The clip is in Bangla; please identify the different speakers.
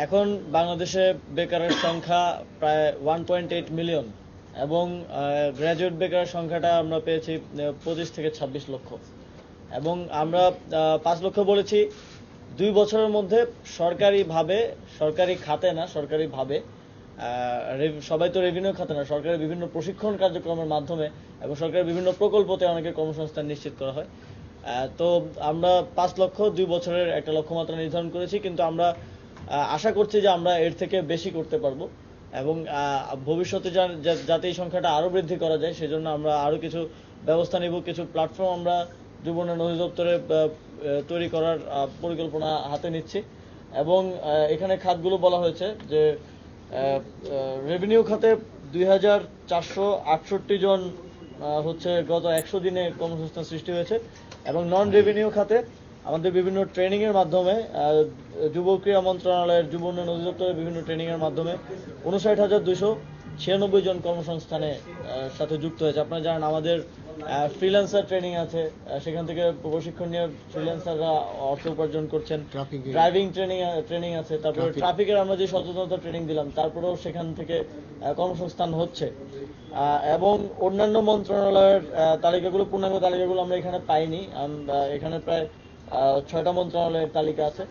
Speaker 1: এখন বাংলাদেশে বেকারের সংখ্যা প্রায় 1.8 মিলিয়ন এবং গ্র্যাজুয়েট বেকারের সংখ্যাটা আমরা পেয়েছি 25 থেকে 26 লক্ষ। এবং আমরা 5 লক্ষ বলেছি 2 বছরের মধ্যে সরকারিভাবে, সরকারি খাতে না, সরকারিভাবে সবাই তো রেভিনিউ খাতে না, সরকারের বিভিন্ন প্রশিক্ষণ কার্যক্রমের মাধ্যমে এবং সরকারের বিভিন্ন প্রকল্পতে অনেকের কর্মসংস্থান নিশ্চিত করা হয়। তো আমরা 5 লক্ষ 2 বছরের একটা লক্ষ্যমাত্রা নির্ধারণ করেছি, কিন্তু আমরা আশা করছি যে আমরা এর থেকে বেশি করতে পারবো এবং ভবিষ্যতে যাতে এই সংখ্যাটা আরো বৃদ্ধি করা যায় সেজন্য আমরা আরো কিছু ব্যবস্থা নিব। কিছু প্ল্যাটফর্ম আমরা যুব উন্নয়ন অধিদপ্তরে তৈরি করার পরিকল্পনা হাতে নিচ্ছি এবং এখানে খাতগুলো বলা হয়েছে যে রেভিনিউ খাতে 2468 জন হচ্ছে গত 100 দিনে কর্মসংস্থান সৃষ্টি হয়েছে এবং নন রেভিনিউ খাতে আমাদের বিভিন্ন ট্রেনিং এর মাধ্যমে যুব ক্রীড়া মন্ত্রণালয়ের যুব উন্নয়ন অধিদপ্তরের বিভিন্ন ট্রেনিং এর মাধ্যমে 59,296 জন কর্মসংস্থানে সাথে যুক্ত হয়েছে। আপনারা জানেন আমাদের ফ্রিল্যান্সার ট্রেনিং আছে, সেখান থেকে প্রশিক্ষণ নিয়ে ফ্রিল্যান্সাররা অর্থ উপার্জন করছেন। ড্রাইভিং ট্রেনিং আছে, তারপরে ট্রাফিকের আমরা যে সচেতনতা ট্রেনিং দিলাম তারপরেও সেখান থেকে কর্মসংস্থান হচ্ছে। এবং অন্যান্য মন্ত্রণালয়ের তালিকাগুলো, পূর্ণাঙ্গ তালিকাগুলো আমরা এখানে পাইনি। এখানে প্রায় 6টা মন্ত্রণালয়ের তালিকা আছে।